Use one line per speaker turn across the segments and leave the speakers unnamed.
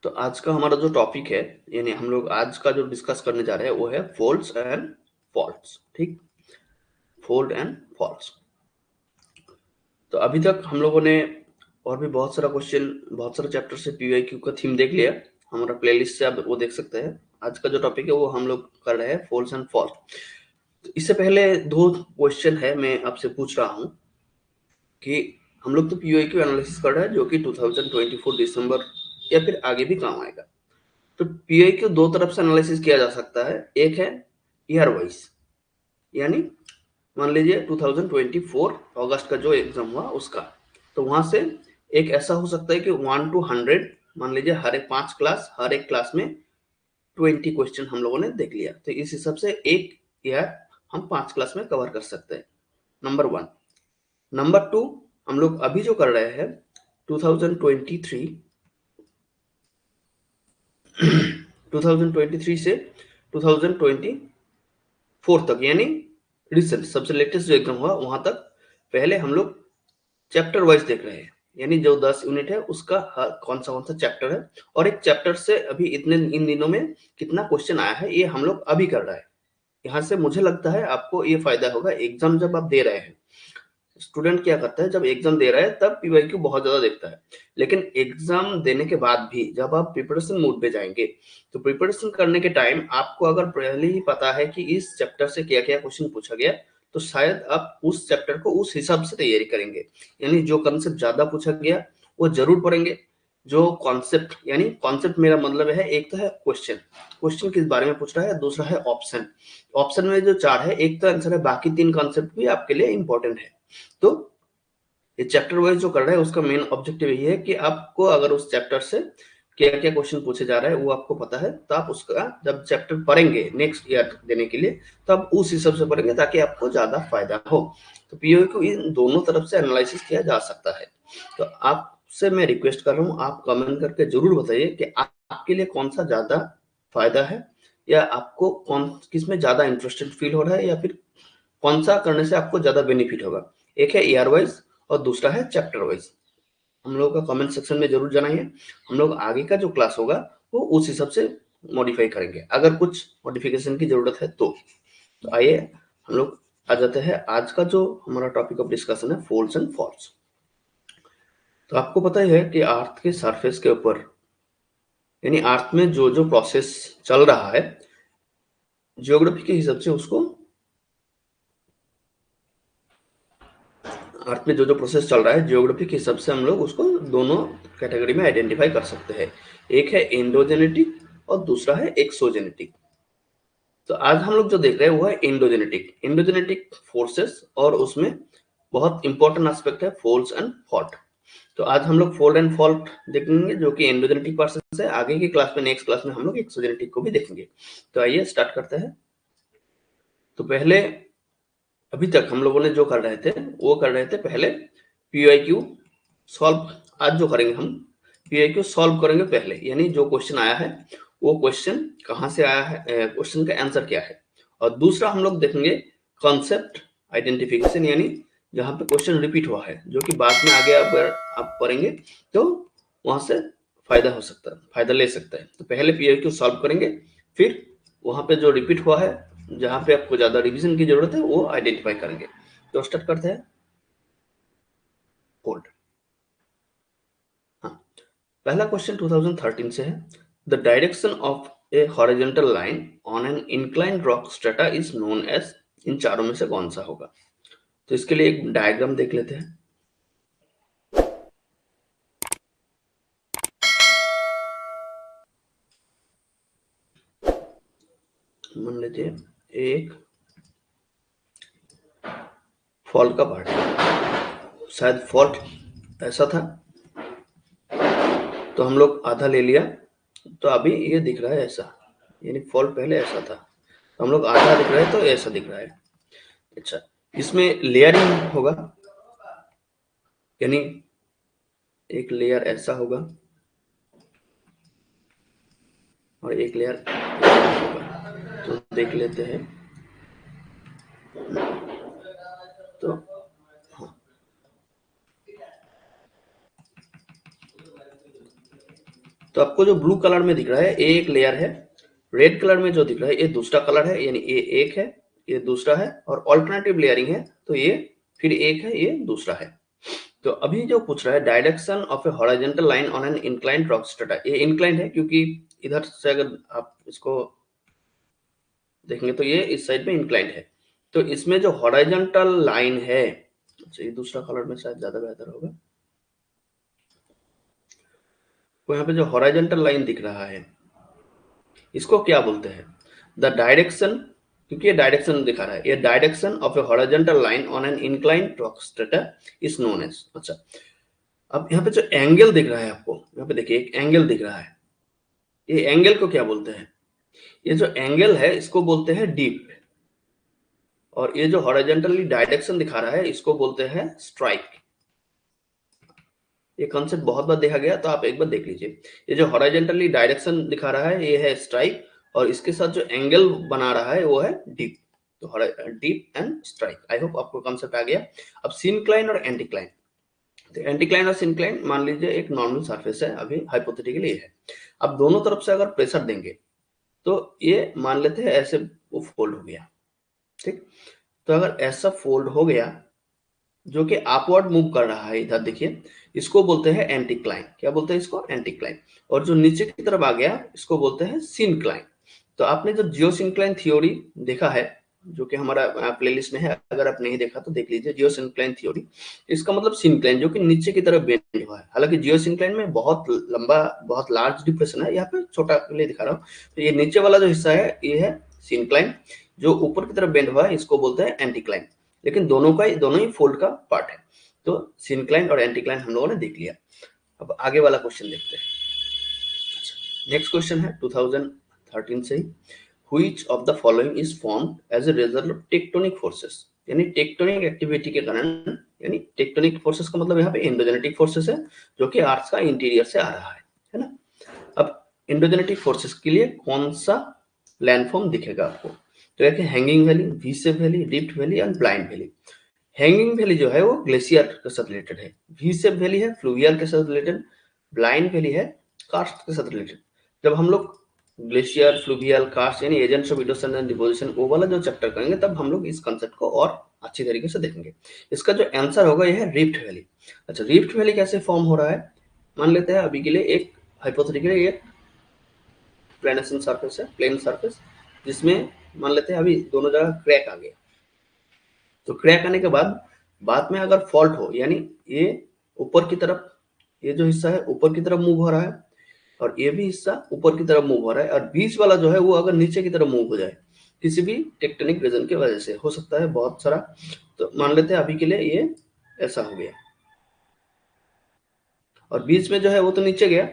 तो आज का हमारा जो टॉपिक है, यानी हम लोग आज का जो डिस्कस करने जा रहे हैं वो है फोल्ड्स एंड फॉल्ट्स। ठीक, फोल्ड एंड फॉल्ट्स। तो अभी तक हम लोगों ने और भी बहुत सारा क्वेश्चन, बहुत सारे चैप्टर से पीवाईक्यू का थीम देख लिया। हमारा प्लेलिस्ट से आप वो देख सकते हैं। आज का जो टॉपिक है वो हम लोग कर रहे हैं फोल्ड्स एंड फॉल्ट। तो इससे पहले दो क्वेश्चन है, मैं आपसे पूछ रहा हूँ कि हम लोग तो पीवाईक्यू एनालिसिस कर रहे हैं जो कि 2024 दिसंबर या फिर आगे भी काम आएगा। तो पीआईक्यू दो तरफ से एनालिसिस किया जा सकता है। एक है ईयर वाइज, यानी मान लीजिए 2024 अगस्त का जो एग्जाम हुआ उसका, तो वहां से एक ऐसा हो सकता है कि 1 to 100, मान लीजिए हर एक 5 क्लास, हर एक क्लास में 20 क्वेश्चन हम लोगों ने देख लिया, तो इस हिसाब से एक ईयर हम 5 क्लास में कवर कर सकते हैं। नंबर 1। नंबर 2, हम लोग अभी जो कर रहे हैं 2023 2023 से 2024 तक, यानी रिसेंट सबसे लेटेस्ट जो एग्जाम हुआ वहां तक, पहले हम लोग चैप्टर वाइज देख रहे हैं। यानी जो 10 यूनिट है उसका कौन सा चैप्टर है, और एक चैप्टर से अभी इतने इन दिनों में कितना क्वेश्चन आया है, ये हम लोग अभी कर रहे हैं। यहाँ से मुझे लगता है आपको ये फायदा होगा। एग्जाम जब आप दे रहे हैं, स्टूडेंट क्या करता है, जब एग्जाम दे रहा है तब पीवाईक्यू बहुत ज्यादा देखता है, लेकिन एग्जाम देने के बाद भी जब आप प्रिपरेशन मोड पे जाएंगे, तो प्रिपरेशन करने के टाइम आपको अगर पहले ही पता है कि इस चैप्टर से क्या क्या क्वेश्चन पूछा गया, तो शायद आप उस चैप्टर को उस हिसाब से तैयारी करेंगे। यानी जो कंसेप्ट ज्यादा पूछा गया वो जरूर पढ़ेंगे। जो कॉन्सेप्ट, यानी कॉन्सेप्ट मेरा मतलब है, एक तो है क्वेश्चन, क्वेश्चन किस बारे में पूछ रहा है, दूसरा है ऑप्शन, ऑप्शन में जो 4 है एक तो आंसर है, बाकी 3 कॉन्सेप्ट भी आपके लिए इंपॉर्टेंट है। तो ये चैप्टर वाइज जो कर रहा है उसका मेन ऑब्जेक्टिव यही है कि आपको अगर उस चैप्टर से क्या क्या क्वेश्चन पूछे जा रहा है वो आपको पता है, तो आप उसका जब चैप्टर पढ़ेंगे नेक्स्ट ईयर देने के लिए, तो आप उस हिसाब से पढ़ेंगे ताकि आपको ज्यादा फायदा हो। तो पीओ को इन दोनों तरफ से एनालिसिस किया जा सकता है। तो आपसे मैं रिक्वेस्ट कर रहा हूँ, आप कमेंट करके जरूर बताइए कि आपके लिए कौन सा ज्यादा फायदा है, या आपको कौन किस में ज्यादा इंटरेस्टेड फील हो रहा है, या फिर कौन सा करने से आपको ज्यादा बेनिफिट होगा। एक है ईयर वाइज और दूसरा है चैप्टर वाइज। हम लोग का कमेंट सेक्शन में जरूर जानाइए। हम लोग आगे का जो क्लास होगा वो उस हिसाब से मॉडिफाई करेंगे, अगर कुछ मॉडिफिकेशन की जरूरत है तो आइए हम लोग आ जाते हैं। आज का जो हमारा टॉपिक ऑफ डिस्कशन है फोल्ड्स एंड फॉल्ट्स। तो आपको पता ही है कि अर्थ के सरफेस के ऊपर, यानी अर्थ में जो जो प्रोसेस चल रहा है, जियोग्राफी के हिसाब से उसको, अर्थ में जो जो प्रोसेस चल रहा है जियोग्राफी के हिसाब से हम लोग उसको दोनों कैटेगरी में आइडेंटिफाई कर सकते हैं। एक है एंडोजेनेटिक और दूसरा है एक्सोजेनेटिक। तो आज हम लोग जो देख रहे हैं वो है एंडोजेनेटिक, एंडोजेनेटिक फोर्सेस, और उसमें बहुत इंपॉर्टेंट एस्पेक्ट है फोल्ड्स एंड फॉल्ट। तो आज हम लोग फोल्ड एंड फॉल्ट देखेंगे जो कि एंडोजेनेटिक प्रोसेस है। आगे की क्लास में, नेक्स्ट क्लास में हम लोग एक्सोजेनेटिक को भी देखेंगे। तो आइए स्टार्ट करते हैं। तो पहले, अभी तक हम लोगों ने जो कर रहे थे वो कर रहे थे पहले पीआईक्यू सॉल्व। आज जो करेंगे हम पीआईक्यू सॉल्व करेंगे पहले, यानी जो क्वेश्चन आया है वो क्वेश्चन कहाँ से आया है, क्वेश्चन का आंसर क्या है। और दूसरा हम लोग देखेंगे कॉन्सेप्ट आइडेंटिफिकेशन, यानी जहाँ पे क्वेश्चन रिपीट हुआ है, जो कि बाद में आगे अगर आप पढ़ेंगे तो वहां से फायदा हो सकता है, फायदा ले सकता है। तो पहले पीआईक्यू सॉल्व करेंगे, फिर वहां पे जो रिपीट हुआ है, जहां पे आपको ज्यादा रिवीजन की जरूरत है, वो आइडेंटिफाई करेंगे। तो स्टार्ट करते हैं। कोल्ड, हाँ, पहला क्वेश्चन 2013 से है। The direction of a horizontal line on an inclined rock strata is known as, इन चारों में से कौन सा होगा। तो इसके लिए एक डायग्राम देख लेते हैं। मान लीजिए एक फॉल्ट का पार्ट है, शायद फॉल्ट ऐसा था, तो हम लोग आधा ले लिया, तो अभी ये दिख रहा है ऐसा, यानी फॉल्ट पहले ऐसा था, तो हम लोग आधा दिख रहा है तो ऐसा दिख रहा है। अच्छा, इसमें लेयरिंग होगा, यानी एक लेयर ऐसा होगा और एक लेयर होगा। तो देख लेते हैं। तो तो आपको जो ब्लू कलर में दिख रहा है ये एक लेयर है, रेड कलर में जो दिख रहा है ये दूसरा कलर है, यानी ये एक है, ये दूसरा है, और ऑल्टरनेटिव लेयरिंग है तो ये फिर एक है, ये दूसरा है। तो अभी जो पूछ रहा है direction of a horizontal line on an inclined rock strata, ये इंक्लाइंड है क्योंकि इधर से अगर आप इसको देखेंगे तो ये इस साइड में इंक्लाइंड है। तो इसमें जो हॉरिजॉन्टल लाइन है, अच्छा ये दूसरा कलर में शायद ज्यादा बेहतर होगा, तो यहाँ पे जो हॉरिजॉन्टल लाइन दिख रहा है इसको क्या बोलते हैं, द डायरेक्शन, क्योंकि ये डायरेक्शन दिखा रहा है, ये direction of a horizontal line on an inclined rock strata is known as. अच्छा, अब यहाँ पे जो एंगल दिख रहा है आपको, यहाँ पे देखिए एक एंगल दिख रहा है, ये एंगल को क्या बोलते हैं, ये जो एंगल है इसको बोलते हैं डीप, और ये जो हॉरिजॉन्टली डायरेक्शन दिखा रहा है इसको बोलते हैं स्ट्राइक। ये कॉन्सेप्ट बहुत बार देखा गया तो आप एक बार देख लीजिए। ये जो हॉरिजॉन्टली डायरेक्शन दिखा रहा है ये है स्ट्राइक, और इसके साथ जो एंगल बना रहा है वो है डीप, तो deep and strike. I hope आपको कॉन्सेप्ट आ गया। अब सिनक्लाइन और एंटीक्लाइन, तो एंटीक्लाइन और सिनक्लाइन मान लीजिए एक नॉर्मल सरफेस है, अभी हाइपोथेटिकली ये है। अब दोनों तरफ से अगर प्रेशर देंगे तो ये मान लेते हैं ऐसे वो फोल्ड हो गया, ठीक। तो अगर ऐसा फोल्ड हो गया जो कि अपवर्ड मूव कर रहा है, इधर देखिए, इसको बोलते हैं एंटीक्लाइन। क्या बोलते हैं इसको, एंटीक्लाइन। और जो नीचे की तरफ आ गया इसको बोलते हैं सिनक्लाइन। तो आपने जो जियोसिंक्लाइन थ्योरी देखा है जो कि हमारा प्लेलिस्ट में है, अगर आप नहीं देखा तो देख लीजिए, जियोसिंक्लाइन थ्योरी, इसका मतलब सिनक्लाइन जो कि नीचे की तरफ बेंड हुआ है। हालांकि जियोसिंक्लाइन में बहुत लंबा, बहुत लार्ज डिप्रेशन है, यहाँ पे छोटा ले दिखा रहा हूँ। तो ये नीचे वाला जो हिस्सा है ये है सिनक्लाइन, जो ऊपर की तरफ बेंड हुआ है इसको बोलते हैं एंटीक्लाइन। लेकिन दोनों ही फोल्ड का पार्ट है। तो सिनक्लाइन और एंटीक्लाइन हम लोगों ने देख लिया। अब आगे वाला क्वेश्चन देखते हैं। अच्छा, नेक्स्ट क्वेश्चन है 2013 से ही, which of the following is formed as a result of tectonic forces, यानी टेक्टोनिक एक्टिविटी के कारण, यानी टेक्टोनिक फोर्सेस का मतलब यहाँ पे एंडोजेनेटिक फोर्सेस है जो कि अर्थ का इंटीरियर से आ रहा है ना। अब एंडोजेनेटिक फोर्सेस के लिए कौन सा लैंडफॉर्म दिखेगा आपको, तो एक है hanging valley, V shape valley, rift valley and blind valley. Hanging valley जो है वो ग्लेशियर के साथ रिलेटेड है, वी शेप वैली है फ्लूवियल के साथ रिलेटेड, ब्लाइंड वैली है कार्स्ट के साथ रिलेटेड। जब हम लोग ग्लेशियर, फ्लूवियल, कार्स्ट यानी agents of erosion and deposition वो वाला जो चैप्टर करेंगे तब हम लोग इस कंसेप्ट को और अच्छी तरीके से देखेंगे। इसका जो आंसर होगा यह है रिफ्ट वैली। अच्छा, रिफ्ट वैली कैसे फॉर्म हो रहा है, मान लेते हैं अभी के लिए एक हाइपोथेटिकली एक प्लेनेशन सरफेस है, प्लेन सरफेस, जिसमें मान लेते हैं अभी दोनों जगह क्रैक आ गया। तो क्रैक आने के बाद में अगर फॉल्ट हो, यानी ये ऊपर की तरफ, ये जो हिस्सा है ऊपर की तरफ मूव हो रहा है और ये भी हिस्सा ऊपर की तरफ मूव हो रहा है, और बीच वाला जो है वो अगर नीचे की तरफ मूव हो जाए किसी भी टेक्टोनिक रीजन की वजह से, हो सकता है बहुत सारा। तो मान लेते हैं अभी के लिए ये ऐसा हो गया और बीच में जो है वो तो नीचे गया।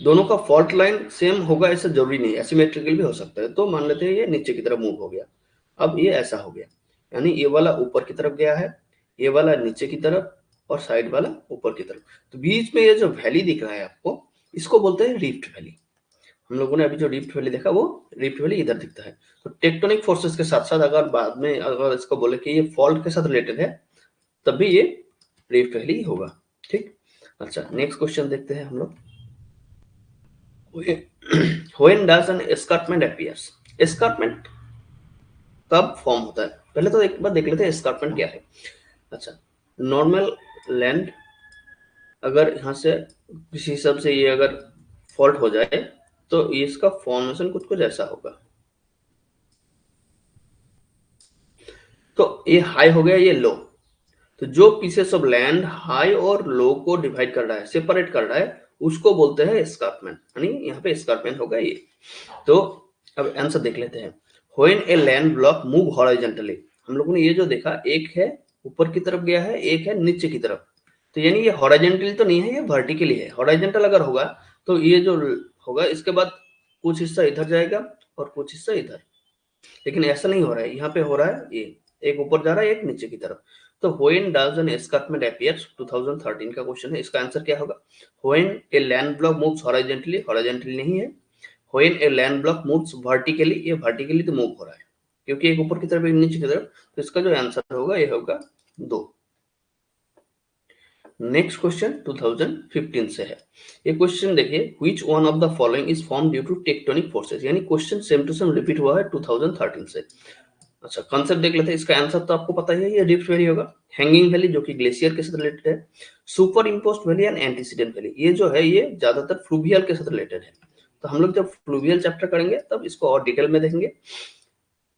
दोनों का फॉल्ट लाइन सेम होगा ऐसा जरूरी नहीं, एसिमेट्रिकल भी हो सकता है। तो मान लेते हैं ये नीचे की तरफ मूव हो गया, अब ये ऐसा हो गया, यानी ये वाला ऊपर की तरफ गया है, ये वाला नीचे की तरफ, और साइड वाला ऊपर की तरफ। तो बीच में ये जो वैली दिख रहा है आपको, इसको बोलते हैं रिफ्ट वैली। हम लोगों ने अभी जो रिफ्ट वैली देखा वो रिफ्ट वैली इधर दिखता है। तो टेक्टोनिक फोर्सेस के साथ साथ अगर बाद में अगर इसको बोले कि ये फॉल्ट के साथ रिलेटेड है तब भी ये रिफ्ट वैली होगा, ठीक। अच्छा, नेक्स्ट क्वेश्चन देखते हैं हम लोग। When does an escarpment appears? escarpment कब फॉर्म होता है, पहले तो एक बार देख लेते हैं escarpment क्या है। अच्छा, नॉर्मल लैंड अगर यहाँ से किसी हिसाब से ये अगर फॉल्ट हो जाए तो इसका फॉर्मेशन कुछ कुछ ऐसा होगा। तो ये हाई हो गया, ये लो। तो जो पीसेस ऑफ लैंड हाई और लो को डिवाइड कर रहा है, सेपरेट कर रहा है, उसको बोलते हैं एस्कार्पमेंट, यानी यहाँ पे एस्कार्पमेंट होगा ये। तो अब आंसर देख लेते हैं। When a land block move horizontally, हम लोगों ने ये जो देखा, एक है ऊपर की तरफ गया है, एक है नीचे की तरफ। तो यानी ये हॉरिजॉन्टली तो नहीं है, ये वर्टिकली है। हॉरिजॉन्टल अगर होगा तो ये जो होगा इसके बाद कुछ हिस्सा इधर जाएगा और कुछ हिस्सा इधर, लेकिन ऐसा नहीं हो रहा है, यहाँ पे हो रहा है ये एक ऊपर जा रहा है एक नीचे की तरफ। तो when does N escarpment appears, 2013 का क्वेश्चन है, इसका आंसर क्या होगा। When a land block moves horizontally, horizontally नहीं है। When a land block moves vertically, ये वर्टिकली तो मूव हो रहा है क्योंकि एक ऊपर की तरफ एक नीचे की तरफ। तो इसका जो आंसर होगा ये होगा 2। नेक्स्ट क्वेश्चन 2015 से है। ये क्वेश्चन देखिए, which one of the following is form due to tectonic forces, यानी question same to same repeat हुआ है 2013 से। अच्छा, कॉन्सेप्ट देख लेते हैं। इसका आंसर तो आपको पता ही है, ये रिफ्ट वैली होगा। हैंगिंग वैली जो कि ग्लेशियर के साथ रिलेटेड है। Super imposed valley and antecedent valley, ये जो है ये ज्यादातर फ्लूवियल के साथ रिलेटेड है। तो हम लोग जब फ्लूवियल चैप्टर करेंगे तब इसको और डिटेल में देखेंगे।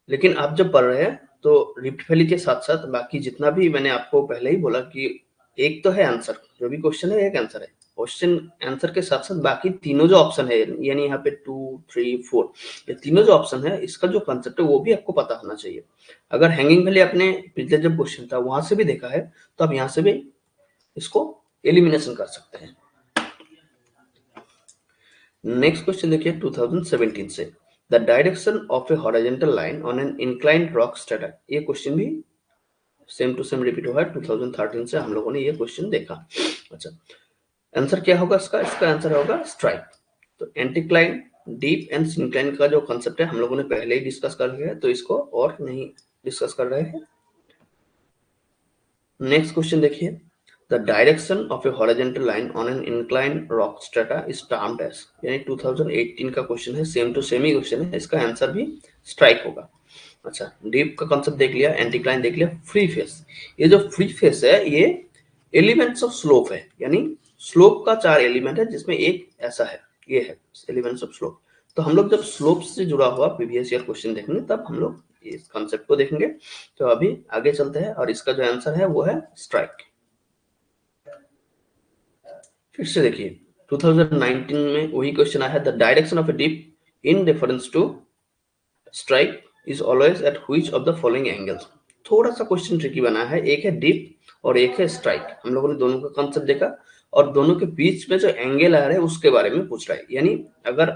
लेकिन आप जब पढ़ रहे हैं तो रिफ्ट वैली के साथ साथ बाकी जितना भी मैंने आपको पहले ही बोला कि एक तो है आंसर, जो भी क्वेश्चन है एक आंसर है। क्वेश्चन आंसर के साथ साथ बाकी तीनों जो ऑप्शन है, यानी यहाँ पे 2, 3, 4, ये तीनों जो ऑप्शन है इसका जो कंसेप्ट है वो भी आपको पता होना चाहिए। अगर हैंगिंग वैली आपने पिछले जब क्वेश्चन था वहां से भी देखा है तो आप यहाँ से भी इसको एलिमिनेशन कर सकते हैं। नेक्स्ट क्वेश्चन देखिए 2017 से। The direction of a horizontal line on an inclined rock strata, ये क्वेश्चन भी सेम टू सेम रिपीट हुआ है 2013 से। हम लोगों ने ये क्वेश्चन देखा। अच्छा, आंसर क्या होगा इसका आंसर होगा स्ट्राइक। तो एंटीक्लाइन, डीप एंड सिंक्लाइन का जो कंसेप्ट है हम लोगों ने पहले ही डिस्कस कर लिया है, तो इसको और नहीं डिस्कस कर रहे हैं। नेक्स्ट क्वेश्चन देखिए, the direction of a horizontal line on an incline rock strata is termed as, यानी 2018 का क्वेश्चन है, सेम टू सेम ही क्वेश्चन है, इसका आंसर भी स्ट्राइक होगा। अच्छा, डीप का कंसेप्ट देख लिया, एंटीक्लाइन देख लिया, फ्री फेस। ये जो फ्री फेस है ये एलिमेंट्स ऑफ स्लोप है, यानी स्लोप का 4 एलिमेंट है जिसमें एक ऐसा है, ये है एलिमेंट्स ऑफ स्लोप। तो हम लोग जब स्लोप से जुड़ा हुआ प्रीवियस ईयर क्वेश्चन देखेंगे तब हम लोग इस कॉन्सेप्ट को देखेंगे। तो अभी आगे चलते हैं और इसका जो आंसर है वो है स्ट्राइक। फिर से देखिए 2019 में वही क्वेश्चन आया है, the direction of a dip in reference to strike is always at which of the following angles. थोड़ा सा क्वेश्चन ट्रिकी बना है, एक है डिप और एक है स्ट्राइक। हम लोगों ने दोनों का कॉन्सेप्ट देखा और दोनों के बीच में जो एंगल आ रहा है उसके बारे में पूछ रहा है। यानी अगर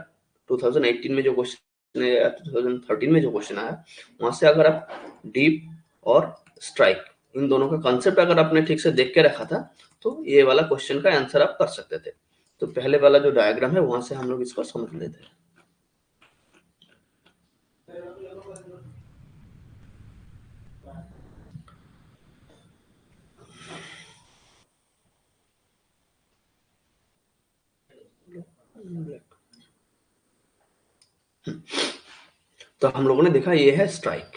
2018 में जो क्वेश्चन या 2013 में जो क्वेश्चन आया वहां से अगर आप डीप और स्ट्राइक इन दोनों का कॉन्सेप्ट अगर आपने ठीक से देख के रखा था तो ये वाला क्वेश्चन का आंसर आप कर सकते थे। तो पहले वाला जो डायग्राम है वहां से हम लोग इसको समझ लेते हैं। तो हम लोगों ने देखा ये है स्ट्राइक।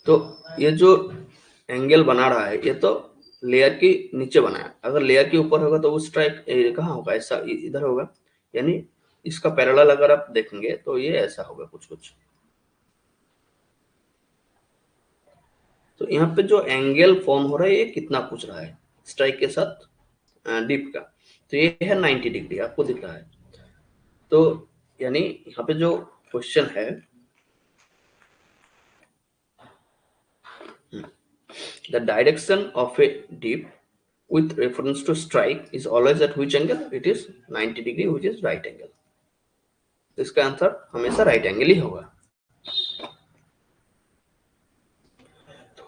तो ये जो एंगल बना रहा है ये तो लेयर के नीचे बना है, अगर लेयर के ऊपर होगा तो वो स्ट्राइक कहाँ होगा, ऐसा इधर होगा। यानी इसका पैरेलल अगर आप देखेंगे तो ये ऐसा होगा कुछ कुछ। तो यहाँ पे जो एंगल फॉर्म हो रहा है ये कितना पूछ रहा है स्ट्राइक के साथ डीप का, तो ये है 90 डिग्री, आपको दिख रहा है। तो यानी यहाँ पे जो क्वेश्चन है, the direction of a dip with reference to strike is always at which angle? It is 90 degree, which is right angle. इसका आंसर हमेशा राइट एंगल ही होगा।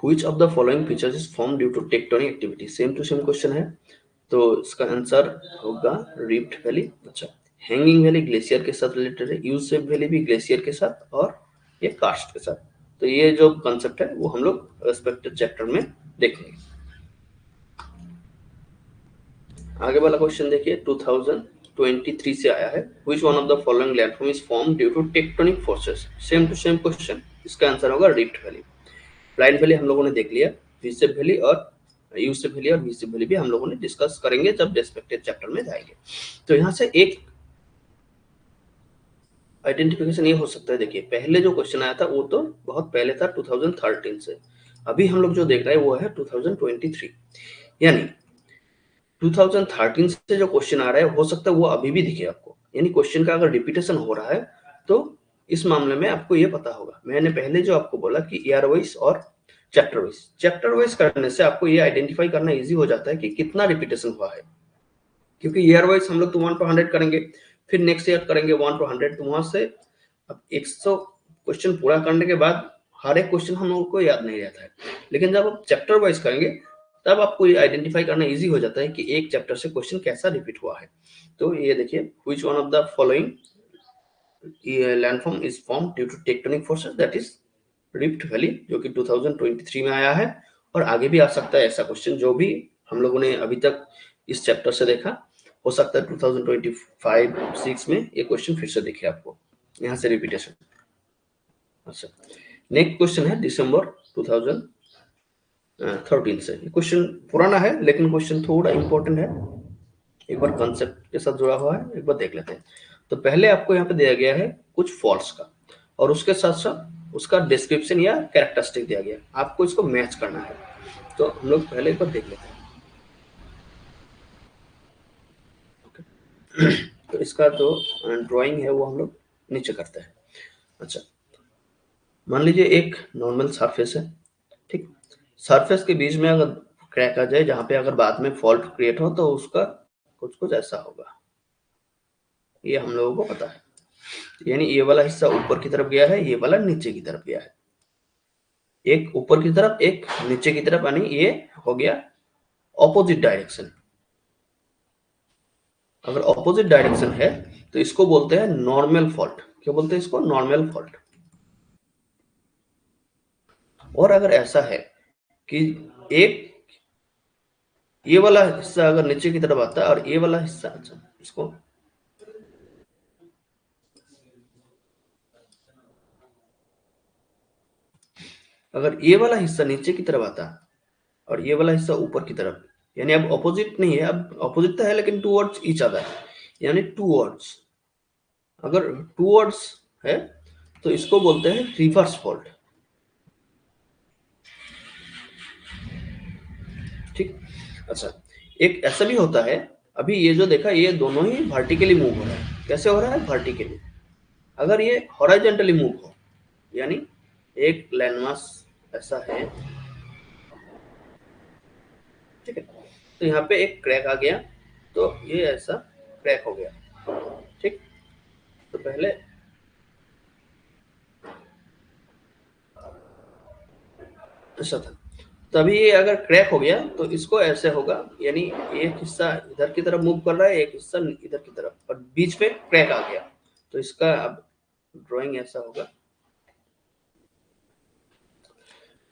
Which of the following features is formed due to tectonic activity? Same to same question है, तो इसका answer होगा rift valley. अच्छा, hanging valley glacier के साथ रिलेटेड है, यू शेप वैली भी ग्लेशियर के साथ और ये कार्स्ट के साथ। तो ये जो कंसेप्ट है वो हम लोग रेस्पेक्टिव चैप्टर में देखेंगे। आगे वाला क्वेश्चन देखिए 2023 से आया है, which one of the following landform is form due to tectonic forces. Same to same question, इसका आंसर होगा रिफ्ट वैली। ब्लाइंड वैली हम लोगों ने देख लिया, वी-शेप वैली और यू-शेप वैली और वी-शेप वैली भी हम लोगों ने डिस्कस करेंगे जब रेस्पेक्टिव चैप्टर में जाएंगे। तो यहाँ से एक आइडेंटिफिकेशन ये हो सकता है, देखिए पहले जो क्वेश्चन आया था वो तो बहुत पहले था 2013 से, अभी हम लोग जो देख रहे हैं वो है 2023। यानी 2013 से जो क्वेश्चन आ रहा है हो सकता है वो अभी भी दिखे आपको, यानी क्वेश्चन का अगर रिपीटेशन हो रहा है तो इस मामले में आपको ये पता होगा। मैंने पहले जो आपको बोला कि ईयर वाइज और चैप्टर वाइज करने से आपको ये आइडेंटिफाई करना इजी हो जाता है कि कितना रिपीटेशन हुआ है, क्योंकि ईयर वाइज हम लोग तो 1 to 100 करेंगे, फिर नेक्स्ट ईयर करेंगे 1 to 100, तो वहां से अब 100 क्वेश्चन पूरा करने के बाद हर एक क्वेश्चन हम लोग को याद नहीं रहता है। लेकिन जब आप चैप्टर वाइज करेंगे तब आपको ये आइडेंटिफाई करना इजी हो जाता है कि एक चैप्टर से क्वेश्चन कैसा रिपीट हुआ है। तो ये देखिए, which one of the following landform is form due to tectonic forces, that is rift valley, जो कि 2023 में आया है और आगे भी आ सकता है ऐसा क्वेश्चन। जो भी हम लोगों ने अभी तक इस चैप्टर से देखा, हो सकता है 2025-6 में ये क्वेश्चन फिर से दिखे आपको, यहाँ से रिपीटेशन। अच्छा, नेक्स्ट क्वेश्चन है दिसंबर 2013 से। ये क्वेश्चन पुराना है लेकिन क्वेश्चन थोड़ा इंपॉर्टेंट है, एक बार कंसेप्ट के साथ जुड़ा हुआ है, एक बार देख लेते हैं। तो पहले आपको यहाँ पे दिया गया है कुछ फॉल्ट्स का, और उसके साथ साथ उसका डिस्क्रिप्शन या कैरेक्टरिस्टिक दिया गया है, आपको इसको मैच करना है। तो हम लोग पहले एक बार देख लेते हैं। तो इसका जो ड्राइंग है वो हम लोग नीचे करते हैं। अच्छा, मान लीजिए एक नॉर्मल सरफेस है, ठीक। सरफेस के बीच में अगर क्रैक आ जाए, जहां पे अगर बाद में फॉल्ट क्रिएट हो, तो उसका कुछ कुछ ऐसा होगा, ये हम लोगों को पता है। यानी ये वाला हिस्सा ऊपर की तरफ गया है, ये वाला नीचे की तरफ गया है, एक ऊपर की तरफ एक नीचे की तरफ, यानी ये हो गया ऑपोजिट डायरेक्शन। अगर ऑपोजिट डायरेक्शन है तो इसको बोलते हैं नॉर्मल फॉल्ट। क्या बोलते हैं इसको? Normal fault. और अगर ऐसा है कि एक ये वाला हिस्सा अगर नीचे की तरफ आता है और ये वाला हिस्सा, अच्छा इसको अगर ये वाला हिस्सा नीचे की तरफ आता है और ये वाला हिस्सा ऊपर की तरफ, यानी अब ऑपोजिट नहीं है, अब ऑपोजिट तो है लेकिन टूवर्ड्स ईच अदर, यानी टूवर्ड्स। अगर टूवर्ड्स है तो इसको बोलते हैं रिवर्स फॉल्ट, ठीक। अच्छा, एक ऐसा भी होता है, अभी ये जो देखा, ये दोनों ही वर्टिकली मूव हो रहा है। कैसे हो रहा है? वर्टिकली। अगर ये हॉरिजॉन्टली मूव हो, यानी एक लैंडमास ऐसा है, ठीक है, तो यहाँ पे एक क्रैक आ गया, तो ये ऐसा क्रैक हो गया, ठीक। तो पहले ऐसा था, तभी ये अगर क्रैक हो गया तो इसको ऐसे होगा, यानी एक हिस्सा इधर की तरफ मूव कर रहा है, एक हिस्सा इधर की तरफ, और बीच में क्रैक आ गया, तो इसका अब ड्राइंग ऐसा होगा।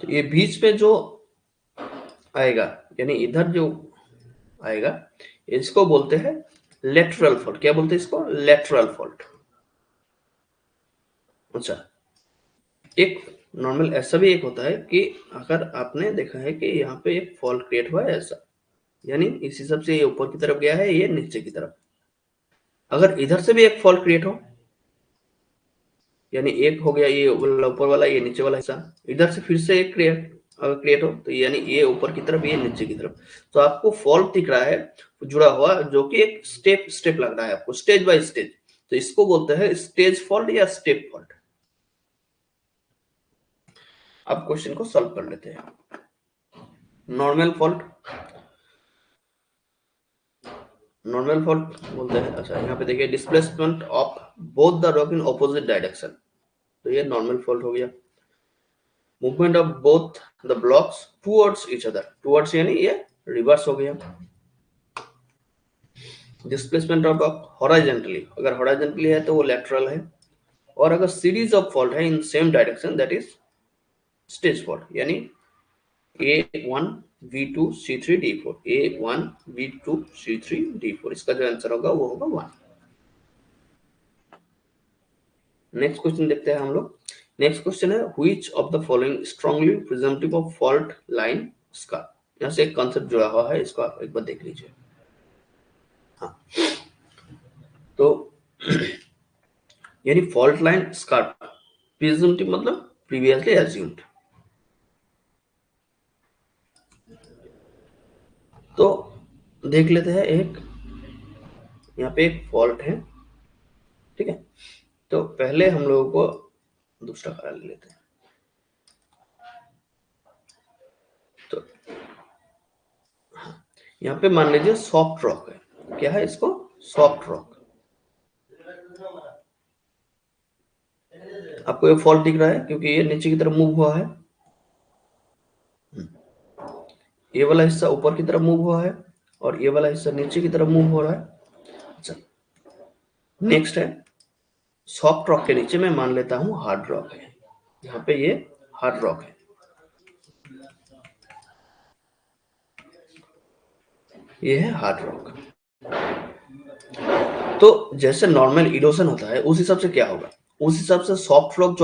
तो ये बीच में जो आएगा, यानी इधर जो आएगा, इसको बोलते हैं लेटरल फॉल्ट। क्या बोलते हैं इसको? Lateral fault. अच्छा, एक नॉर्मल ऐसा भी एक होता है कि अगर आपने देखा है कि यहाँ पे एक फॉल्ट क्रिएट हुआ है ऐसा, यानी इस हिसाब से ये ऊपर की तरफ गया है, ये नीचे की तरफ। अगर इधर से भी एक फॉल्ट क्रिएट हो, यानी एक हो गया ये वाला ऊपर वाला, ये नीचे वाला हिस्सा, इधर से फिर से एक क्रिएट हो, तो यानी ये ऊपर की तरफ, ये नीचे की तरफ, तो आपको फॉल्ट दिख रहा है जुड़ा हुआ, जो कि एक स्टेप स्टेप लग रहा है आपको, स्टेज बाय स्टेज। तो इसको बोलते हैं स्टेज फॉल्ट या स्टेप फॉल्ट। अब क्वेश्चन को सॉल्व कर लेते हैं। नॉर्मल फॉल्ट, नॉर्मल फॉल्ट बोलते हैं। अच्छा, यहाँ पे देखिए, displacement of both the rock in opposite direction, तो ये नॉर्मल फॉल्ट हो गया। Movement of both the blocks towards each other, towards यानी ये रिवर्स हो गया। डिस्प्लेसमेंट ऑफ हॉरिजॉन्टली, अगर हॉरिजॉन्टली है तो वो लेटरल है, और अगर सीरीज ऑफ फॉल्ट है in same direction, that is stage fault, यानी A1 V2 C3 D4, A1 V2 C3 D4, इसका जो आंसर होगा वो होगा 1। नेक्स्ट क्वेश्चन देखते हैं हम लोग। नेक्स्ट क्वेश्चन है, which of the following strongly presumptive of fault line scar. यहाँ से एक कॉन्सेप्ट जुड़ा हुआ है, इसको आप एक बार देख लीजिए। हाँ, तो यानी फॉल्ट लाइन स्कार, प्रिजम्पटिव मतलब प्रीवियसली एज्यूम्ड। तो देख लेते हैं, एक यहाँ पे एक फॉल्ट है, ठीक है। तो पहले हम लोगों को दूसरा करा ले लेते हैं। तो यहाँ पे मान लीजिए सॉफ्ट रॉक है। क्या है इसको? Soft rock. आपको ये फॉल्ट दिख रहा है क्योंकि ये नीचे की तरफ मूव हुआ है, ये वाला हिस्सा ऊपर की तरफ मूव हुआ है और ये वाला हिस्सा नीचे की तरफ मूव हो रहा है। अच्छा, नेक्स्ट है, सॉफ्ट रॉक के नीचे मैं मान लेता हूं हार्ड रॉक है। यहाँ पे ये हार्ड रॉक है। ये है हार्ड रॉक। तो जैसे नॉर्मल इरोजन होता है उस हिसाब से क्या होगा, उस हिसाब से सॉफ्ट रॉक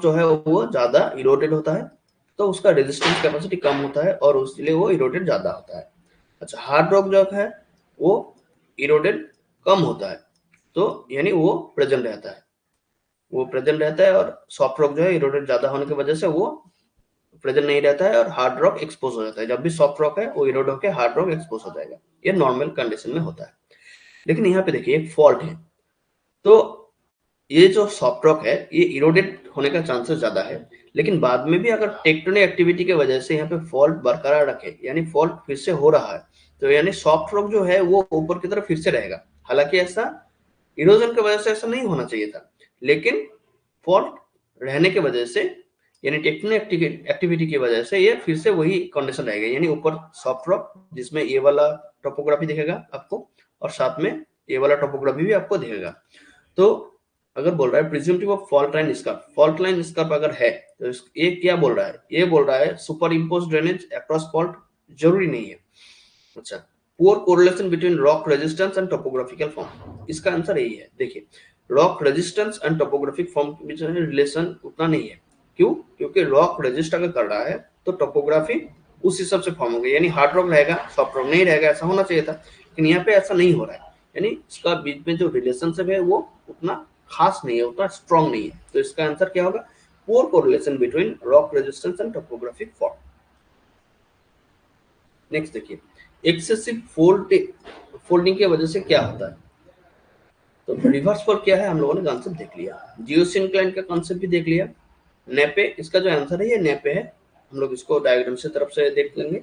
जो है वो ज्यादा इरोडेड होता है, तो उसका रेजिस्टेंस कैपेसिटी कम होता है और उसलिए वो इरोडेड ज्यादा होता है। अच्छा, हार्ड रॉक जो है वो इरोडेड कम होता है, तो यानी वो प्रेजेंट रहता है और सॉफ्ट रॉक जो है इरोडेड ज्यादा होने की वजह से वो प्रेजेंट नहीं रहता है और हार्ड रॉक एक्सपोज हो जाता है। जब भी सॉफ्ट रॉक है वो इरोड होकर हार्ड रॉक एक्सपोज हो जाएगा, ये नॉर्मल कंडीशन में होता है। लेकिन यहाँ पे देखिए एक फॉल्ट है, तो ये जो सॉफ्ट रॉक है ये इरोडेड होने का चांसेस ज्यादा है, लेकिन बाद में भी अगर टेक्टोनिक एक्टिविटी की वजह से यहाँ पे फॉल्ट बरकरार रखे, यानी फॉल्ट फिर से हो रहा है, तो यानी सॉफ्ट रॉक जो है वो ऊपर की तरफ फिर से रहेगा। हालांकि ऐसा इरोजन की वजह से ऐसा नहीं होना चाहिए था, लेकिन फॉल्ट रहने की वजह से यानी टेक्टोनिक एक्टिविटी की वजह से ये फिर से वही कंडीशन रहेगा, यानी ऊपर सॉफ्ट रॉक जिसमें ये वाला टोपोग्राफी दिखेगा आपको और साथ में ये वाला टोपोग्राफी भी आपको दिखेगा। तो अगर बोल रहा है प्रिज्यूमटिव ऑफ फॉल्ट लाइन स्कर्प अगर है तो ये क्या बोल रहा है, ये बोल रहा है super impose drainage across fault जरूरी नहीं है। अच्छा, poor correlation between rock resistance and topographical form, इसका आंसर यही है। देखिए rock resistance and topographic form के बीच में रिलेशन उतना नहीं है। क्यों? क्योंकि रॉक रेजिस्ट अगर कर रहा है तो टोपोग्राफी उस हिसाब से फॉर्म होगी, यानी हार्ड रॉक रहेगा सॉफ्ट रॉक नहीं रहेगा, ऐसा होना चाहिए था, लेकिन यहाँ पे ऐसा नहीं हो रहा है। यानी इसका बीच में जो रिलेशनशिप है वो उतना खास नहीं है, उतना स्ट्रॉन्ग नहीं है। तो इसका आंसर क्या होगा? Poor correlation between rock resistance and topographic form. Next देखिए, एक्सेसिव फोल्डिंग की वजह से क्या होता है। तो रिवर्स फोल्ड क्या है हम लोगों ने कॉन्सेप्ट देख लिया, जियोसिंक्लाइन का कॉन्सेप्ट भी देख लिया। नेपे, इसका जो आंसर है ये नेपे है, हम लोग इसको डायग्राम से तरफ से देख लेंगे।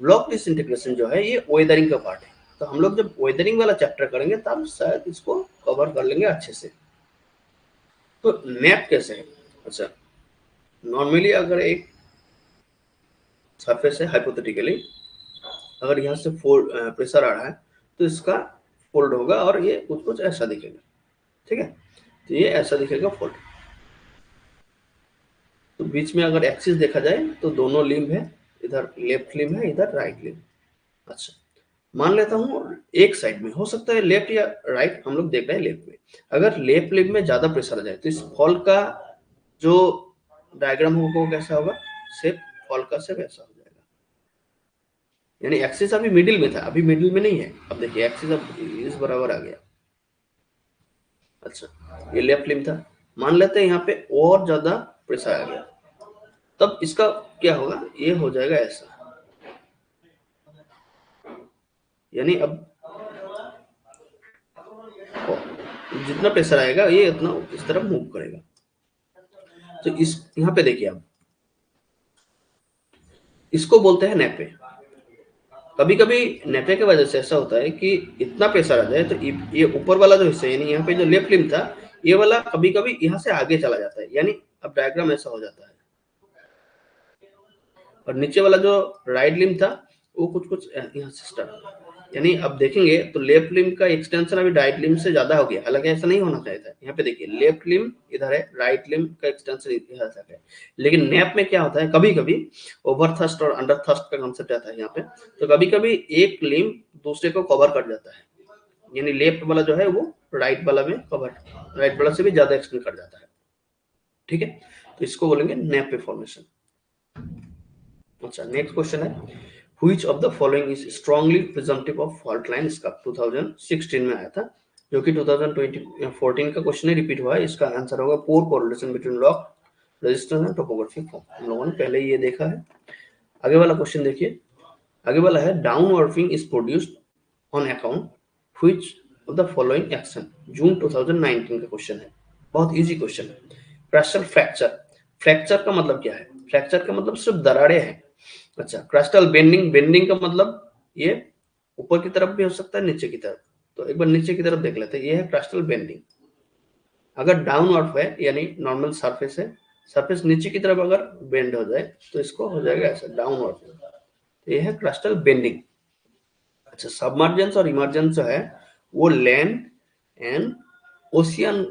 ब्लॉक डिसइंटीग्रेशन जो है ये वेदरिंग का पार्ट है, तो हम लोग जब वेदरिंग वाला चैप्टर करेंगे तब शायद इसको कवर कर लेंगे अच्छे से। तो नैप कैसे है? अच्छा, नॉर्मली अगर एक सरफेस है हाइपोथेटिकली, अगर यहाँ से प्रेशर आ रहा है तो इसका फोल्ड होगा और ये कुछ कुछ ऐसा दिखेगा, ठीक है। तो ये ऐसा दिखेगा फोल्ड। तो बीच में अगर एक्सिस देखा जाए तो दोनों लिम्ब है, इधर लेफ्ट लिम्ब है, इधर राइट लिम्ब। अच्छा, मान लेता हूँ एक साइड में हो सकता है लेफ्ट या राइट, हम लोग देख रहे हैं लेफ्ट में। अगर लेफ्ट लिम्ब में ज्यादा प्रेशर आ जाए तो इस फॉल का जो डायग्राम होगा वो कैसा होगा? शेप फॉल का शेप ऐसा हो जाएगा, यानी एक्सिस अभी मिडिल में था, अभी मिडिल में नहीं है। अब देखिए एक्सिस अब इस बराबर आ गया। अच्छा, ये लेफ्ट लिम्ब था, मान लेते हैं यहाँ पे और ज्यादा प्रेशर आ गया, तब इसका क्या होगा? ये हो जाएगा ऐसा, यानी अब जितना प्रेशर आएगा ये उतना इस तरफ मूव करेगा। तो इस यहाँ पे देखिए आप, इसको बोलते हैं नेपे। कभी कभी नेपे की वजह से ऐसा होता है कि इतना प्रेशर आ जाए तो ये ऊपर वाला जो हिस्सा यानी यहाँ पे जो लेफ्ट लिम्ब था ये वाला कभी कभी यहाँ से आगे चला जाता है, यानी अब डायग्राम ऐसा हो जाता है। और नीचे वाला जो राइट लिम्ब था वो कुछ कुछ यहाँ से स्टार्ट, यानी अब देखेंगे तो लेफ्ट लिम्ब का एक्सटेंशन अभी राइट लिम्ब से ज्यादा हो गया, हालांकि ऐसा नहीं होना चाहिए था। यहाँ पे देखिए लेफ्ट लिम्ब इधर है, राइट लिम्ब का एक्सटेंशन इधर तक है। लेकिन नैप में क्या होता है, कभी कभी ओवर थ्रस्ट और अंडर थ्रस्ट का कॉन्सेप्ट आता है यहाँ पे, तो कभी कभी एक लिम्ब दूसरे को कवर कर जाता है, यानी लेफ्ट वाला जो है वो राइट वाला में कवर, राइट वाला से भी ज्यादा एक्सटेंड कर जाता है, ठीक है। तो इसको बोलेंगे नैप फॉर्मेशन। अच्छा, नेक्स्ट क्वेश्चन है which of the following is strongly presumptive of fault line scarp, 2016 में आया था, जो कि 2014 का क्वेश्चन है, रिपीट हुआ है। इसका आंसर होगा poor correlation between rock resistance and topographic form, हम लोगों ने पहले ये देखा है। आगे वाला क्वेश्चन देखिए, आगे वाला है down warping is produced on account which of the following action, जून 2019 का क्वेश्चन है, बहुत इजी क्वेश्चन है। क्रस्टल फ्रैक्चर, फ्रैक्चर का मतलब क्या है? फ्रैक्चर का मतलब सिर्फ दरारें हैं। अच्छा, क्रिस्टल बेंडिंग, बेंडिंग का मतलब ये ऊपर की तरफ भी हो सकता है नीचे की तरफ, तो एक बार नीचे की तरफ देख लेते हैं, ये है क्रिस्टल बेंडिंग। अगर डाउनवर्ड है यानी नॉर्मल सरफेस है, सरफेस नीचे की तरफ अगर बेंड हो जाए तो इसको हो जाएगा ऐसा डाउनवर्ड, तो ये है क्रिस्टल बेंडिंग। अच्छा, सबमर्जेंस और इमर्जेंस जो है वो लैंड एंड ओशियन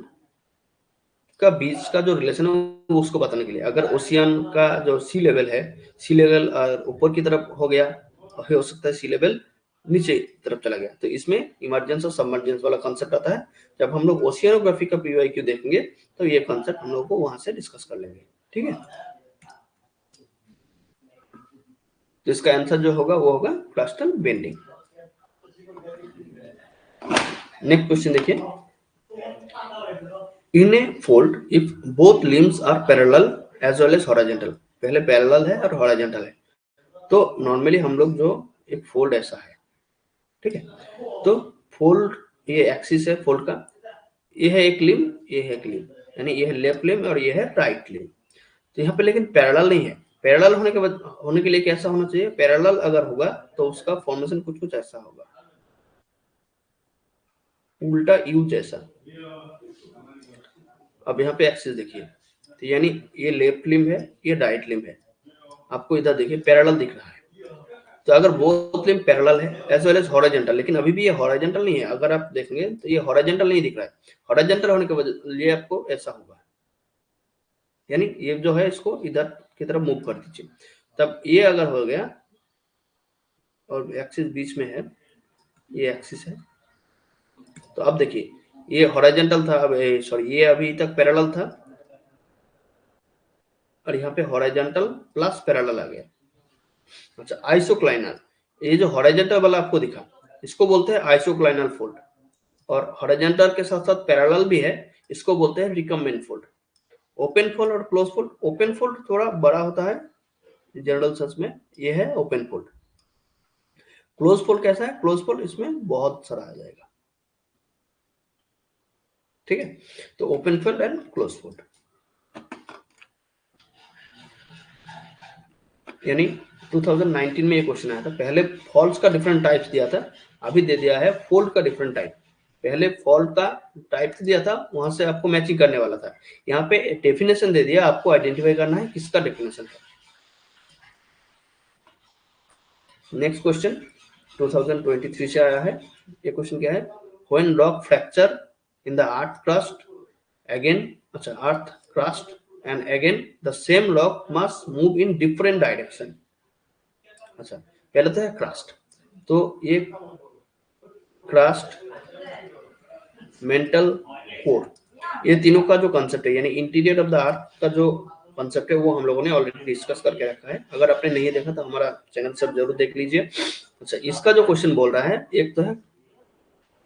का बीच का जो रिलेशन है वो उसको बताने के लिए, अगर ओशियन का जो सी लेवल है, सी लेवल ऊपर की तरफ हो गया हो सकता है सी लेवल नीचे तरफ चला गया। तो इसमें इमरजेंस और सबमर्जेंस वाला कॉन्सेप्ट आता है। जब हम लोग ओशियनोग्राफी का पीवाईक्यू देखेंगे तो ये कॉन्सेप्ट हम लोग को वहां से डिस्कस कर लेंगे, ठीक है। तो इसका आंसर जो होगा वो होगा क्रास्टल बेंडिंग। नेक्स्ट क्वेश्चन देखिए, in a fold if both limbs are parallel as well as horizontal. पहले पैरेलल है और हॉरिजॉन्टल है, तो नॉर्मली हम लोग जो एक फोल्ड ऐसा है, ठीक है। तो फोल्ड ये एक्सिस है फोल्ड का, ये है एक लिम, ये है एक लिम, यानी ये है लेफ्ट लिम और ये है राइट लिम। तो यहाँ पे लेकिन पैरेलल नहीं है। पैरेलल होने के लिए कैसा होना चाहिए? पैरेलल अगर होगा तो उसका फॉर्मेशन कुछ कुछ ऐसा होगा, उल्टा यू जैसा। अब यहाँ पे एक्सिस देखिए, तो यानी ये लेफ्ट लिम है, ये राइट लिम है। आपको इधर देखिए पैरेलल दिख रहा है। तो अगर बोथ लिम पैरेलल है एज वेल एज हॉरिजॉन्टल, लेकिन अभी भी ये हॉरिजॉन्टल नहीं है। अगर आप देखेंगे तो ये हॉरिजॉन्टल नहीं दिख रहा है। हॉरिजॉन्टल होने के वजह ये आपको ऐसा होगा, यानी ये जो है इसको इधर की तरफ मूव कर दीजिए, तब ये अगर हो गया और एक्सिस बीच में है, ये एक्सिस है। तो अब देखिए ये हॉरिजॉन्टल था, अब सॉरी ये अभी तक पैरेलल था और यहाँ पे हॉरिजॉन्टल प्लस पैरेलल आ गया। अच्छा, आइसोक्लाइनल, ये जो हॉरिजॉन्टल वाला आपको दिखा इसको बोलते हैं आइसोक्लाइनल फोल्ड, और हॉरिजॉन्टल के साथ साथ पैरेलल भी है, इसको बोलते हैं रिकम्बेंट फोल्ड। ओपन फोल्ड और क्लोज फोल्ड, ओपन फोल्ड थोड़ा बड़ा होता है जनरल सेंस में, ये है ओपन फोल्ड। क्लोज फोल्ड कैसा है? क्लोज फोल्ड इसमें बहुत सारा आ जाएगा, ठीक है। तो open fold and close fold, यानी 2019 में ये क्वेश्चन आया था। पहले फॉल्स का डिफरेंट टाइप्स दिया था, अभी दे दिया है फोल्ड का डिफरेंट टाइप। पहले फॉल्ट का टाइप दिया था, वहां से आपको मैचिंग करने वाला था। यहाँ पे डेफिनेशन दे दिया, आपको आइडेंटिफाई करना है किसका डेफिनेशन है। नेक्स्ट क्वेश्चन 2023 से आया है। ये क्वेश्चन क्या है? When rock fracture in the earth crust again, अच्छा earth crust and again the same rock must move in different direction. अच्छा, पहले तो है क्रस्ट, तो ये क्रस्ट, मेंटल, कोर, ये तीनों का जो कंसेप्ट है, यानी इंटीरियर ऑफ द अर्थ का जो कंसेप्ट है वो हम लोगों ने ऑलरेडी डिस्कस करके रखा है। अगर आपने नहीं देखा तो हमारा चैनल सब जरूर देख लीजिए। अच्छा, इसका जो क्वेश्चन बोल रहा है, एक तो है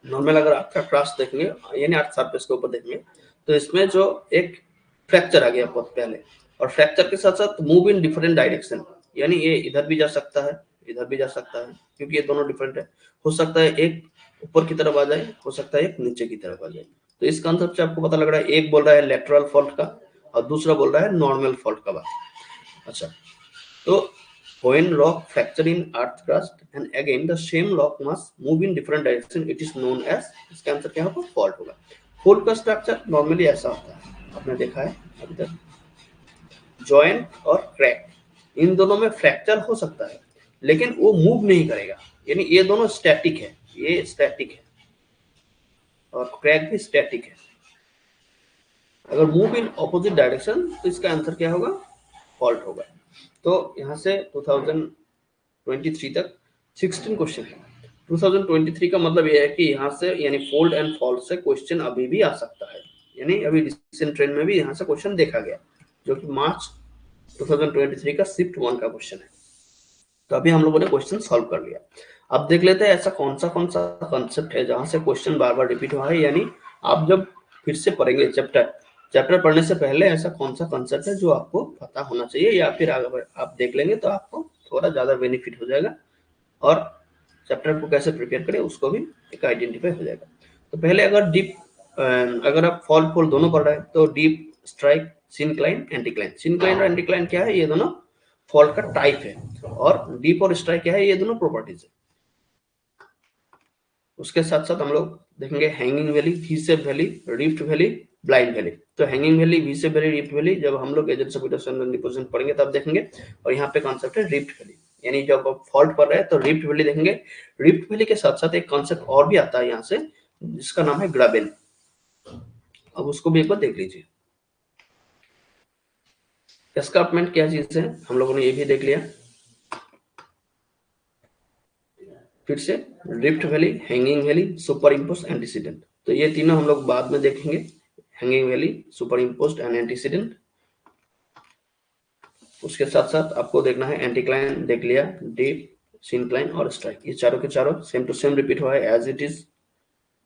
नॉर्मल, अगर आपका क्रस्ट देखेंगे यानी अर्थ सरफेस के ऊपर देखेंगे तो इसमें जो एक फ्रैक्चर आ गया बहुत पहले, और फ्रैक्चर के साथ साथ मूव इन डिफरेंट डायरेक्शन, यानी ये इधर भी जा सकता है, इधर भी जा सकता है, क्योंकि ये दोनों डिफरेंट है। हो सकता है एक ऊपर की तरफ आ जाए, हो सकता है एक नीचे की तरफ आ जाए। तो इस कंसेप्ट से आपको पता लग रहा है, एक बोल रहा है लेटरल फॉल्ट का और दूसरा बोल रहा है नॉर्मल फॉल्ट का बात। अच्छा, तो when rock fracture in earth crust and again the same rock must move in different direction, it is known as, इसका आंसर क्या होगा? फॉल्ट होगा। फॉल्ट का स्ट्रक्चर नॉर्मली ऐसा होता है, आपने देखा है अभी तक, जॉइंट और क्रैक, इन दोनों में फ्रैक्चर हो सकता है लेकिन वो मूव नहीं करेगा, यानी ये दोनों स्टैटिक है, ये स्टैटिक है और क्रैक भी स्टैटिक है। अगर मूव इन ऑपोजिट डायरेक्शन तो इसका आंसर क्या होगा? फॉल्ट होगा। तो यहाँ से 2023 तक 16 क्वेश्चन है। 2023 का मतलब ये है कि यहाँ से यानी फोल्ड एंड फॉल्ट से क्वेश्चन अभी भी आ सकता है, यानी अभी रिसेंट ट्रेंड में भी यहाँ से क्वेश्चन देखा गया, जो कि मार्च 2023 का शिफ्ट 1 का क्वेश्चन है। तो अभी हम लोगों ने क्वेश्चन सॉल्व कर लिया। अब देख लेते हैं ऐसा कौन सा कॉन्सेप्ट है जहां से क्वेश्चन बार बार रिपीट हुआ है, यानी आप जब फिर से पढ़ेंगे चैप्टर पढ़ने से पहले ऐसा कौन सा कॉन्सेप्ट है जो आपको पता होना चाहिए, या फिर अगर आप देख लेंगे तो आपको थोड़ा ज्यादा बेनिफिट हो जाएगा और चैप्टर को कैसे प्रिपेयर करें उसको भी एक आइडेंटिफाई हो जाएगा। तो पहले अगर आप फॉल्ट फोल्ड दोनों पढ़ रहे हैं तो डीप स्ट्राइक, सिनक्लाइन, एंटीक्लाइन। सिनक्लाइन और एंटीक्लाइन क्या है? ये दोनों फॉल्ट का टाइप है, और डीप और स्ट्राइक क्या है? ये दोनों प्रॉपर्टीज है। उसके साथ साथ हम लोग देखेंगे hanging valley, V shape valley, rift valley, blind valley. तो hanging valley, V shape valley, rift valley जब हम लोग agents of depression and deposition पढ़ेंगे तब देखेंगे। और यहाँ पे कॉन्सेप्ट है रिफ्ट वैली, यानी जब आप फॉल्ट पढ़ रहे हैं तो रिफ्ट वैली देखेंगे। रिफ्ट वैली के साथ साथ एक कॉन्सेप्ट और भी आता है यहाँ से, जिसका नाम है ग्राबेन। अब उसको भी एक बार देख लीजिए। एस्कार्पमेंट क्या चीज है हम लोगों ने ये भी देख लिया। फिर से rift valley, hanging valley, super imposed, antecedent. तो ये तीनों हम लोग बाद में देखेंगे, hanging valley, super imposed and antecedent. उसके साथ साथ आपको देखना है एंटीक्लाइन देख लिया, डीप, सिनक्लाइन और स्ट्राइक, ये चारों के चारों सेम टू सेम रिपीट हुआ है एज इट इज।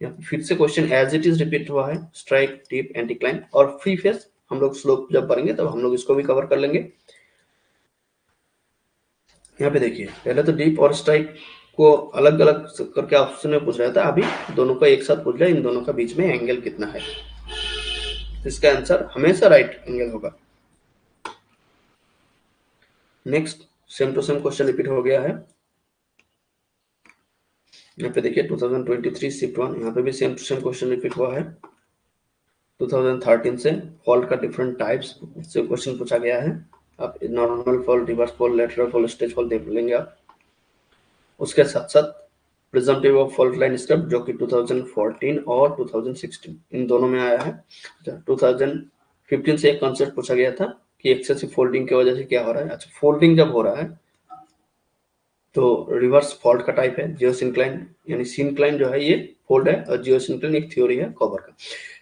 फिर से question as it is repeat हुआ है, स्ट्राइक, डीप, एंटीक्लाइन और फ्री फेस। हम लोग स्लोप जब पढ़ेंगे तब हम लोग इसको भी कवर कर लेंगे। यहाँ पे देखिए, पहले तो डीप और स्ट्राइक को अलग अलग करके ऑप्शन में पूछ रहा था, अभी दोनों का एक साथ पूछ रहा है, इन दोनों का बीच में एंगल कितना है। इसका आंसर हमेशा राइट एंगल होगा। Next same to same question repeat हो गया है। यहाँ पे देखिए 2023 शिफ्ट 1, यहाँ पे भी same to same question repeat हुआ है। 2013 से फॉल्ट का डिफरेंट टाइप्स से क्वेश्चन पूछा गया है। आप normal fault, reverse fault, lateral fault, stage fault देख लेंगे आप। उसके साथ साथ presumptive of fault line scrub जो कि 2014 और 2016 इन दोनों में आया है। 2015 से एक कॉन्सेप्ट पूछा गया था कि एक्सेसिव फोल्डिंग की वजह से क्या हो रहा है। अच्छा, फोल्डिंग जब हो रहा है तो रिवर्स फॉल्ट का टाइप है जियोसिंक्लाइन, यानी सिंक्लाइन जो है ये फोल्ड है और जियोसिंक्लाइन एक थ्योरी है कॉपर का।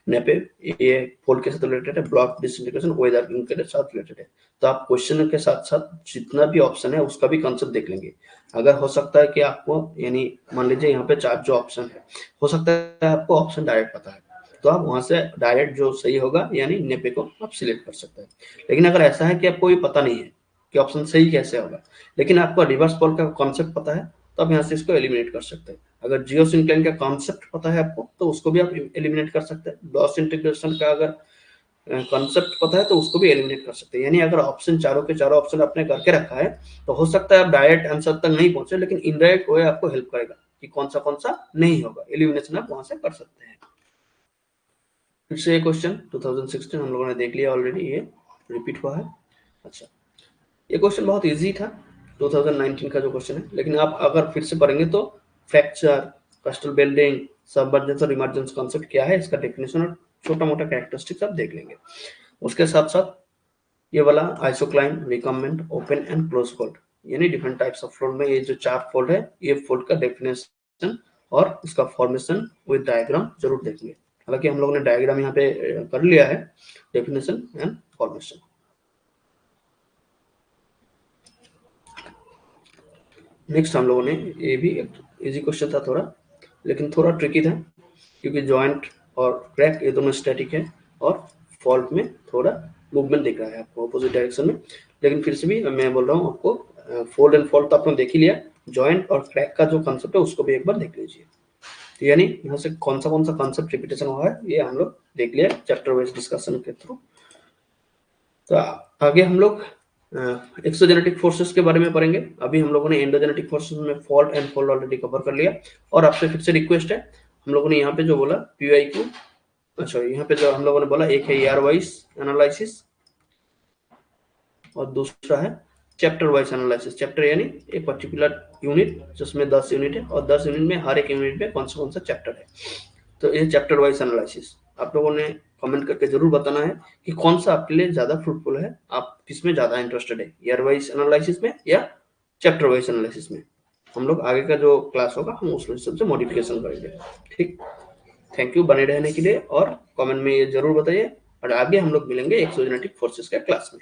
यहाँ पे ये फोल्ड के साथ रिलेटेड है, ब्लॉक डिसइंटीग्रेशन वेदर के साथ रिलेटेड है। तो आप क्वेश्चन के साथ साथ जितना भी ऑप्शन है उसका भी कंसेप्ट देख लेंगे। अगर हो सकता है कि आपको, यानी मान लीजिए यहाँ पे चार जो ऑप्शन है, हो सकता है आपको ऑप्शन डायरेक्ट पता है, तो आप वहां से डायरेक्ट जो सही होगा यानी नेपे को आप सिलेक्ट कर सकते हैं। लेकिन अगर ऐसा है कि आपको ये पता नहीं है कि ऑप्शन सही कैसे होगा, लेकिन आपको रिवर्स फॉल्ट का कॉन्सेप्ट पता है, तो आप यहाँ से इसको एलिमिनेट कर सकते हैं। अगर जियो सिंक्लाइन का कॉन्सेप्ट पता है आपको तो उसको भी आप एलिमिनेट कर सकते हैं। लॉस इंटीग्रेशन का अगर कॉन्सेप्ट पता है तो उसको भी एलिमिनेट कर सकते हैं। यानी अगर ऑप्शन चारों के चारों ऑप्शन आपने करके रखा है तो हो सकता है आप डायरेक्ट आंसर तक नहीं पहुंचे, लेकिन इनडायरेक्ट वे आपको हेल्प करेगा कि कौन सा नहीं होगा। एलिमिनेशन आप वहां से कर सकते हैं। फिर से ये क्वेश्चन 2016 हम लोगों ने देख लिया ऑलरेडी, ये रिपीट हुआ है। अच्छा, ये क्वेश्चन बहुत इजी था, 2019 का जो क्वेश्चन है, लेकिन आप अगर फिर से पढ़ेंगे तो फ्रैक्चर, कस्टल बेल्डिंग, सबमर्जेंस और इमरजेंस कॉन्सेप्ट क्या है, इसका डेफिनेशन और छोटा मोटा कैरेक्टरिस्टिक्स आप देख लेंगे। उसके साथ साथ ये वाला isocline, recumbent, open and close fold, यानी डिफरेंट टाइप्स ऑफ फोल्ड में ये जो चार फोल्ड है, ये फोल्ड का डेफिनेशन और इसका फॉर्मेशन विद डायग्राम जरूर देखेंगे। हालांकि हम लोगों ने डायग्राम यहाँ पे कर लिया है, डेफिनेशन एंड फॉर्मेशन। नेक्स्ट हम लोगों ने, ये भी इजी क्वेश्चन था थोड़ा, लेकिन थोड़ा ट्रिकी था क्योंकि जॉइंट और क्रैक ये दोनों स्टैटिक है और फॉल्ट में थोड़ा मूवमेंट दिख रहा है आपको अपोजिट डायरेक्शन में। लेकिन फिर से भी मैं बोल रहा हूँ आपको, फोल्ड एंड फॉल्ट तो आपने देख ही लिया, जॉइंट और क्रैक का जो कॉन्सेप्ट है उसको भी एक बार देख लीजिए। तो यानी यहाँ से कौन सा कॉन्सेप्ट रिपीटेशन हुआ है ये हम लोग देख लिया चैप्टर वाइज डिस्कशन के थ्रू। तो आगे हम लोग एक्सोजेनेटिक फोर्सेस के बारे में पढ़ेंगे। अभी हम लोगों ने एंडोजेनेटिक फोर्सेस में fault and fold already cover कर लिया। और आपसे फिर से रिक्वेस्ट है, हम लोगों ने यहाँ पे जो बोला पीआई को, अच्छा यहाँ पे जो हम लोगों ने बोला, एक है ईआर वाइज एनालिसिस और दूसरा है चैप्टर वाइज एनालिसिस। चैप्टर यानी एक पर्टिकुलर यूनिट जिसमें 10 यूनिट है और 10 यूनिट में हर एक यूनिट में कौन सा चैप्टर है। तो ये चैप्टर वाइज एनालिसिस आप लोगों ने कमेंट करके जरूर बताना है कि कौन सा आपके लिए ज्यादा फ्रूटफुल है, आप किसमें ज्यादा इंटरेस्टेड है, ईयर वाइज एनालिसिस में या चैप्टर वाइज एनालिसिस में। हम लोग आगे का जो क्लास होगा हम उस हिसाब से मॉडिफिकेशन करेंगे। ठीक, थैंक यू बने रहने के लिए और कमेंट में ये जरूर बताइए। और आगे हम लोग मिलेंगे एक्सोजेनेटिक फोर्सेस के क्लास में।